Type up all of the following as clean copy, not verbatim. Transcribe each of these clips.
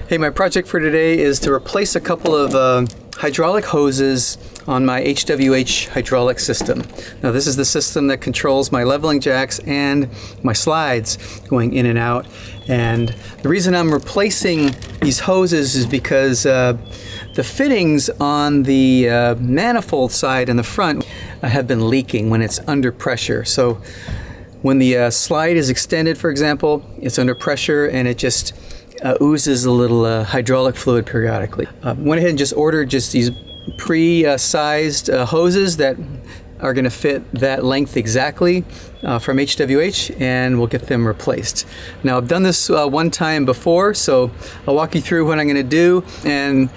Hey, my project for today is to replace a couple of hydraulic hoses on my HWH hydraulic system. Now this is the system that controls my leveling jacks and my slides going in and out. And the reason I'm replacing these hoses is because the fittings on the manifold side in the front have been leaking when it's under pressure. So when the slide is extended, for example, it's under pressure and it just oozes a little hydraulic fluid periodically. Went ahead and just ordered these pre-sized hoses that are going to fit that length exactly from HWH, and we'll get them replaced. Now I've done this one time before, so I'll walk you through what I'm going to do, and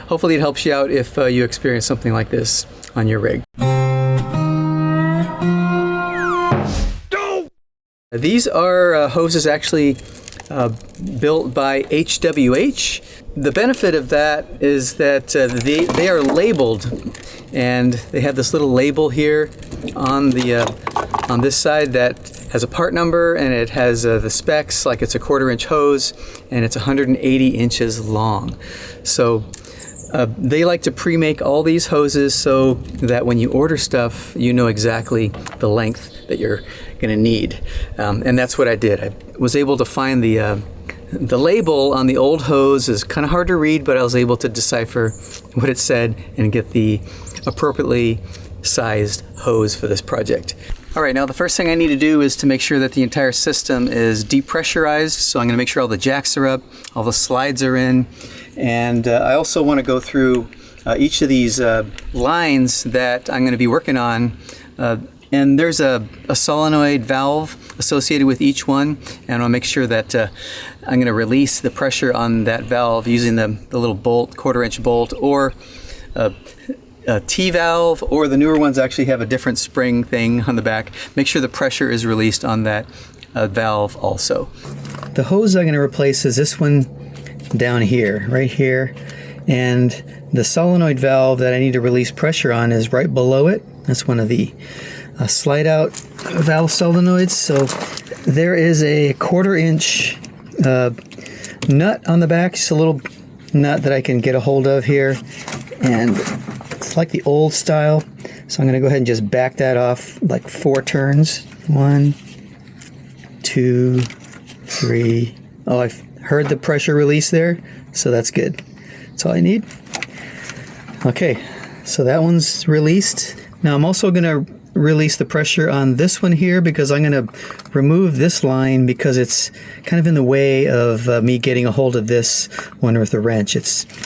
hopefully it helps you out if you experience something like this on your rig. These are hoses actually built by HWH. The benefit of that is that they are labeled, and they have this little label here on this side that has a part number, and it has the specs, like it's a 1/4-inch hose and it's 180 inches long. So they like to pre-make all these hoses so that when you order stuff, you know exactly the length that you're going to need. And that's what I did. I was able to find the label on the old hose is kind of hard to read, but I was able to decipher what it said and get the appropriately sized hose for this project. All right, now the first thing I need to do is to make sure that the entire system is depressurized. So I'm going to make sure all the jacks are up, all the slides are in, and I also want to go through each of these lines that I'm going to be working on. And there's a solenoid valve associated with each one, and I'll make sure that I'm going to release the pressure on that valve using the little bolt, 1/4-inch bolt, or a T-valve, or the newer ones actually have a different spring thing on the back. Make sure the pressure is released on that valve also. The hose I'm going to replace is this one down here, right here, and the solenoid valve that I need to release pressure on is right below it. That's one of the slide out valve solenoids. So there is a 1/4-inch nut on the back, just a little nut that I can get a hold of here, and it's like the old style. So I'm going to go ahead and just back that off like 4 turns. 1, 2, 3. Oh, I've heard the pressure release there, so that's good. That's all I need. Okay, so that one's released. Now I'm also going to release the pressure on this one here, because I'm going to remove this line because it's kind of in the way of me getting a hold of this one with a wrench.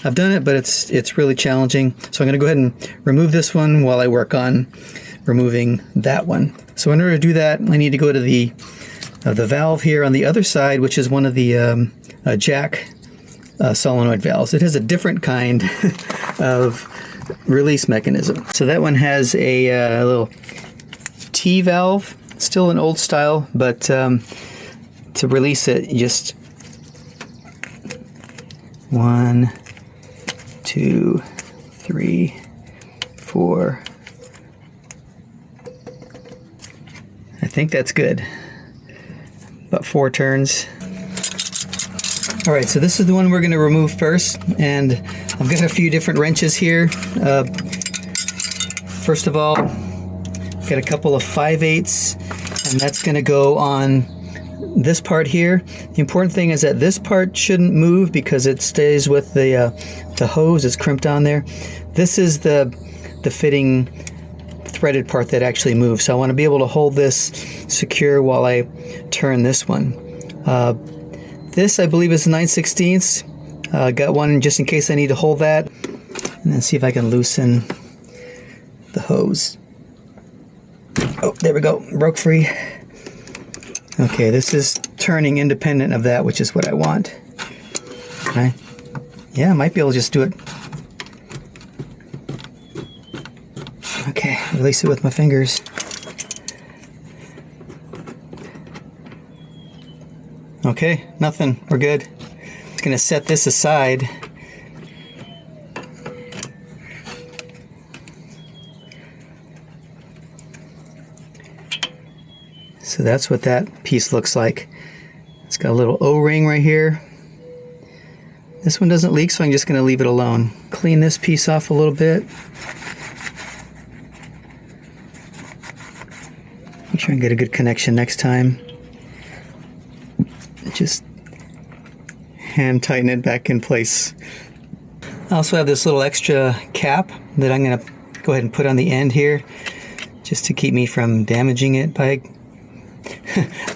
I've done it, but it's really challenging. So I'm going to go ahead and remove this one while I work on removing that one. So in order to do that, I need to go to the valve here on the other side, which is one of the jack solenoid valves. It has a different kind of release mechanism. So that one has a little T-valve, still an old style, but to release it, just 1, 2, 3, 4. I think that's good. About 4 turns. All right, so this is the one we're going to remove first, and I've got a few different wrenches here. First of all, got a couple of 5/8, and that's going to go on this part here. The important thing is that this part shouldn't move because it stays with the hose. It's crimped on there. This is the fitting threaded part that actually moves. So I want to be able to hold this secure while I turn this one. This, I believe, is 9/16. Got one just in case I need to hold that. And then see if I can loosen the hose. Oh, there we go. Broke free. Okay, this is turning independent of that, which is what I want. Okay. Yeah, I might be able to just do it. Okay, release it with my fingers. Okay, nothing. We're good. Just gonna set this aside. So that's what that piece looks like. It's got a little O-ring right here. This one doesn't leak, so I'm just going to leave it alone. Clean this piece off a little bit. Make sure I get a good connection next time. Just hand tighten it back in place. I also have this little extra cap that I'm going to go ahead and put on the end here, just to keep me from damaging it by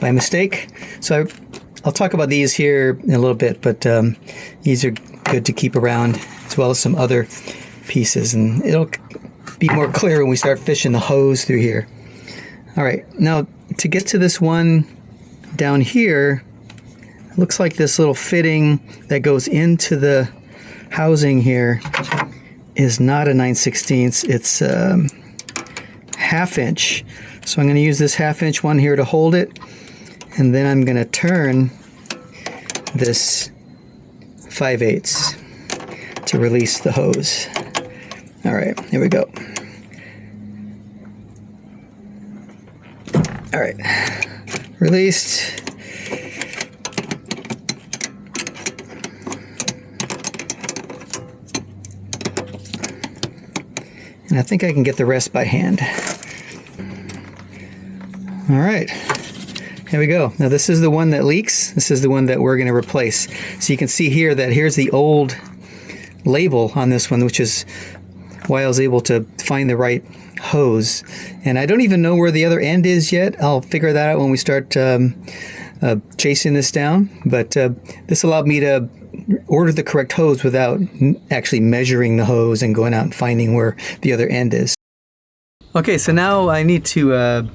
by mistake. So I'll talk about these here in a little bit, but these are good to keep around, as well as some other pieces, and it'll be more clear when we start fishing the hose through here. All right, now to get to this one down here, it looks like this little fitting that goes into the housing here is not a 9/16, it's 1/2 inch. So I'm going to use this 1/2 inch one here to hold it, and then I'm going to turn this 5/8 to release the hose. All right, here we go. All right, released. And I think I can get the rest by hand. All right, here we go. Now this is the one that leaks. This is the one that we're going to replace. So you can see here that here's the old label on this one, which is why I was able to find the right hose. And I don't even know where the other end is yet. I'll figure that out when we start chasing this down. But this allowed me to order the correct hose without actually measuring the hose and going out and finding where the other end is. Okay, so now I need to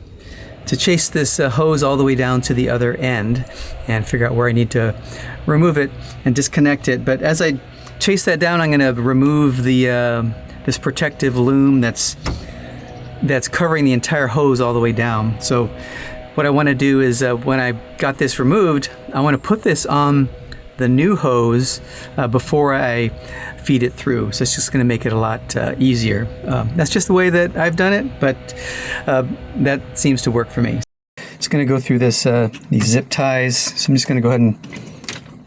chase this hose all the way down to the other end and figure out where I need to remove it and disconnect it. But as I chase that down, I'm going to remove the this protective loom that's covering the entire hose all the way down. So what I want to do is when I got this removed, I want to put this on the new hose before I feed it through. So it's just going to make it a lot easier. That's just the way that I've done it, but that seems to work for me. Just going to go through this these zip ties. So I'm just going to go ahead and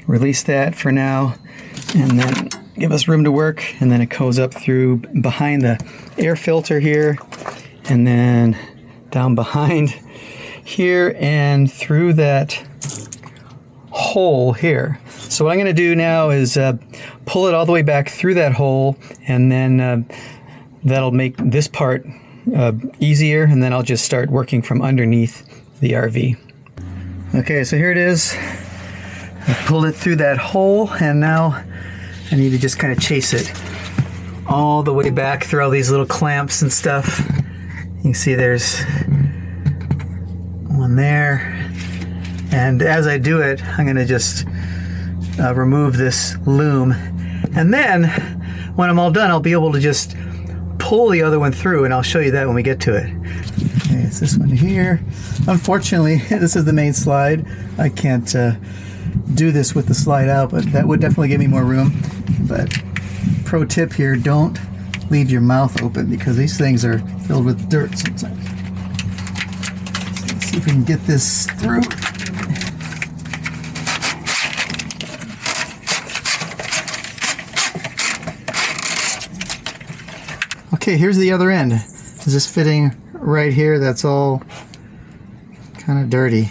release that for now, and then give us room to work. And then it goes up through behind the air filter here, and then down behind here and through that hole here. So what I'm going to do now is pull it all the way back through that hole, and then that'll make this part easier, and then I'll just start working from underneath the RV. Okay, so here it is. I pulled it through that hole, and now I need to just kind of chase it all the way back through all these little clamps and stuff. You can see there's one there. And as I do it, I'm going to just remove this loom. And then when I'm all done, I'll be able to just pull the other one through, and I'll show you that when we get to it. Okay, it's this one here. Unfortunately, this is the main slide. I can't do this with the slide out, but that would definitely give me more room. But pro tip here, don't leave your mouth open, because these things are filled with dirt sometimes. So let's see if we can get this through. Okay, here's the other end. Is this fitting right here? That's all kind of dirty.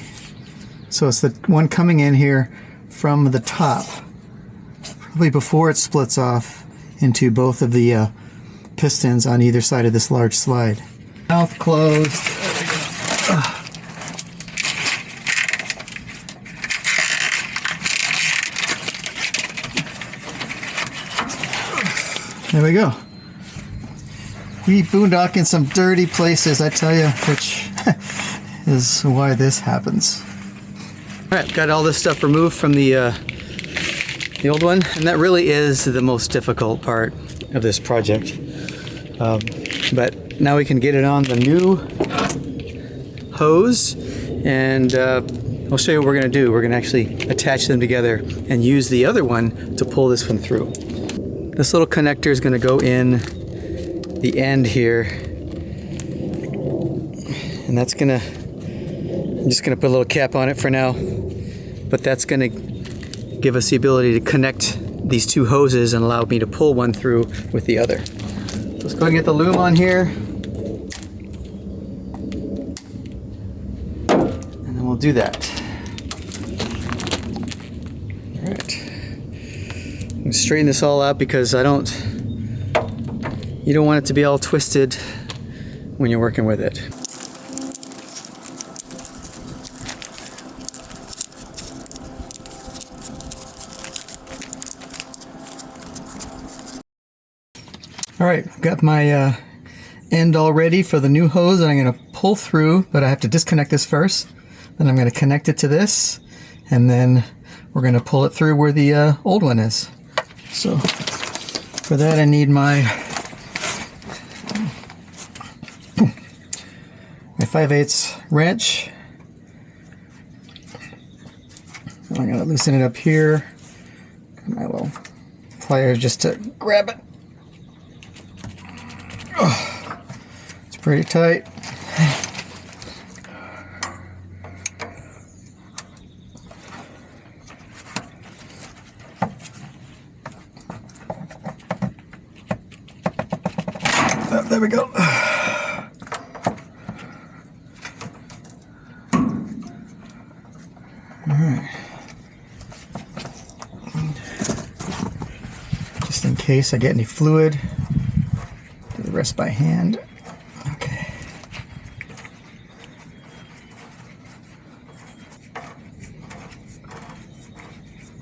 So it's the one coming in here from the top, probably before it splits off into both of the pistons on either side of this large slide. Mouth closed. There we go. We boondock in some dirty places, I tell you, which is why this happens. All right, got all this stuff removed from the old one, and that really is the most difficult part of this project. But now we can get it on the new hose, and I'll show you what we're going to do. We're going to actually attach them together and use the other one to pull this one through. This little connector is going to go in the end here, and that's gonna, I'm just gonna put a little cap on it for now, but that's gonna give us the ability to connect these two hoses and allow me to pull one through with the other. Let's go ahead and get the loom on here. And then we'll do that. All right. I'm gonna straighten this all out because you don't want it to be all twisted when you're working with it. All right, I've got my end all ready for the new hose, and I'm going to pull through, but I have to disconnect this first. Then I'm going to connect it to this, and then we're going to pull it through where the old one is. So for that I need my 5/8 wrench. I'm going to loosen it up here. Got my little pliers just to grab it. Oh, it's pretty tight. Oh, there we go. All right. Just in case I get any fluid, do the rest by hand. Okay.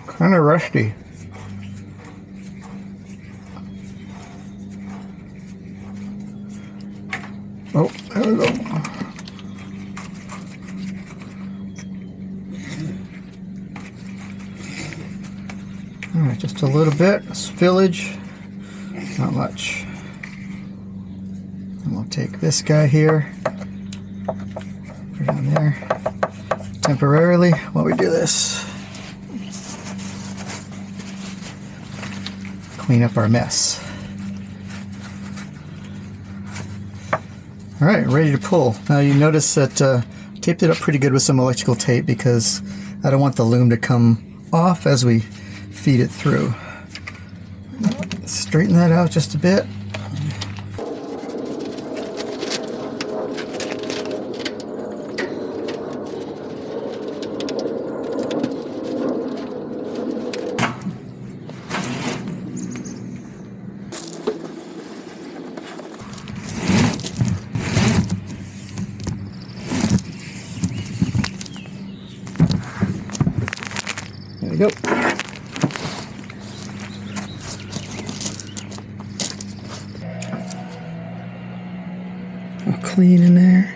Kind of rusty. Oh, there we go. All right, just a little bit spillage, not much. And we'll take this guy here, put it on there temporarily while we do this. Clean up our mess. All right, ready to pull. Now you notice that taped it up pretty good with some electrical tape because I don't want the loom to come off as we feed it through. Straighten that out just a bit. There we go. All clean in there.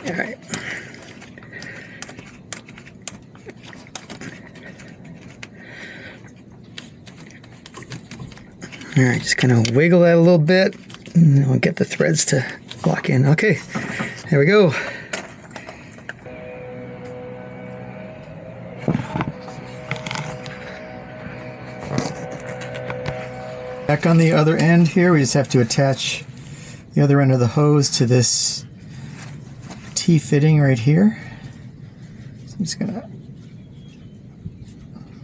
All right. All right, just kind of wiggle that a little bit, and then we'll get the threads to lock in. Okay, there we go. Back on the other end here, we just have to attach the other end of the hose to this T-fitting right here. So I'm just gonna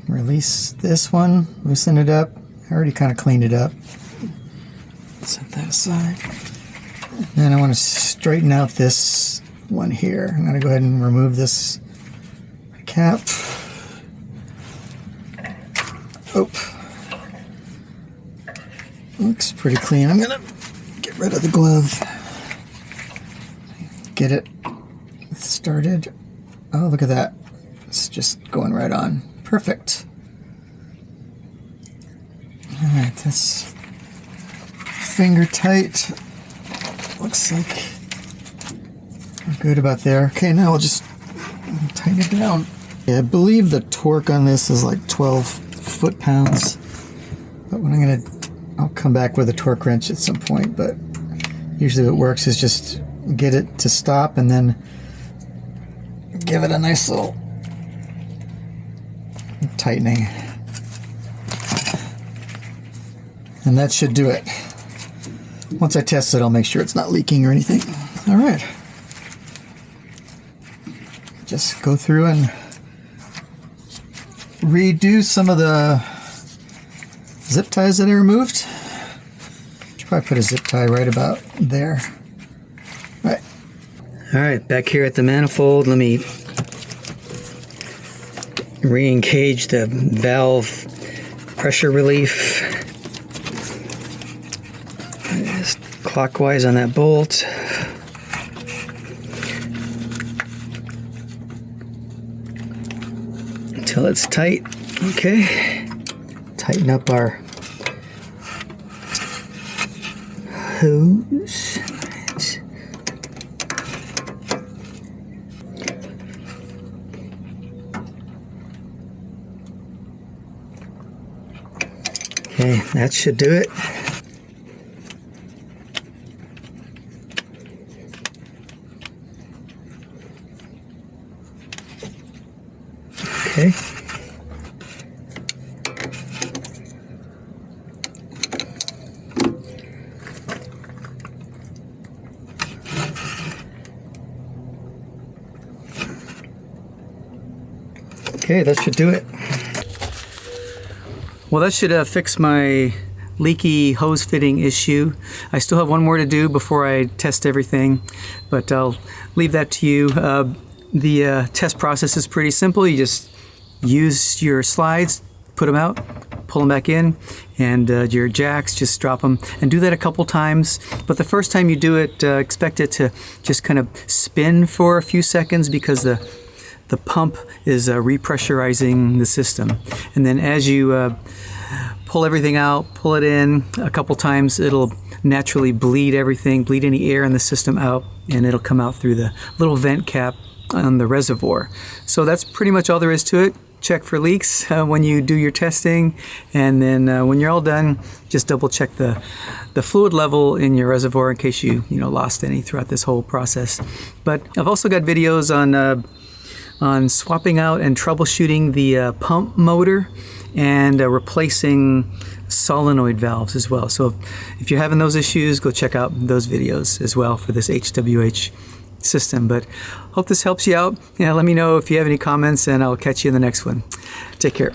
release this one, loosen it up. I already kind of cleaned it up. Set that aside. Then I want to straighten out this one here. I'm gonna go ahead and remove this cap. Oh. Looks pretty clean. I'm gonna get rid of the glove. Get it started. Oh, look at that. It's just going right on. Perfect. Alright, that's finger tight. Looks like we're good about there. Okay, now we'll just tighten it down. Yeah, I believe the torque on this is like 12 foot-pounds. But when I'll come back with a torque wrench at some point, but usually what works is just get it to stop and then give it a nice little tightening. And that should do it. Once I test it, I'll make sure it's not leaking or anything. All right. Just go through and redo some of the zip ties that I removed. Should probably put a zip tie right about there. Right. All right, back here at the manifold, let me re-engage the valve pressure relief. Just clockwise on that bolt. Until it's tight. Okay. Tighten up our hose. Okay, that should do it. Okay. Okay, that should do it. Well, that should fix my leaky hose fitting issue. I still have one more to do before I test everything, but I'll leave that to you. The test process is pretty simple. You just use your slides, put them out, pull them back in, and your jacks, just drop them. And do that a couple times. But the first time you do it, expect it to just kind of spin for a few seconds because the pump is repressurizing the system. And then as you pull everything out, pull it in a couple times, it'll naturally bleed everything, bleed any air in the system out, and it'll come out through the little vent cap on the reservoir. So that's pretty much all there is to it. Check for leaks when you do your testing, and then when you're all done, just double check the fluid level in your reservoir in case you lost any throughout this whole process. But I've also got videos on swapping out and troubleshooting the pump motor and replacing solenoid valves as well. So if you're having those issues, go check out those videos as well for this HWH system. But hope this helps you out. Let me know if you have any comments, and I'll catch you in the next one. Take care.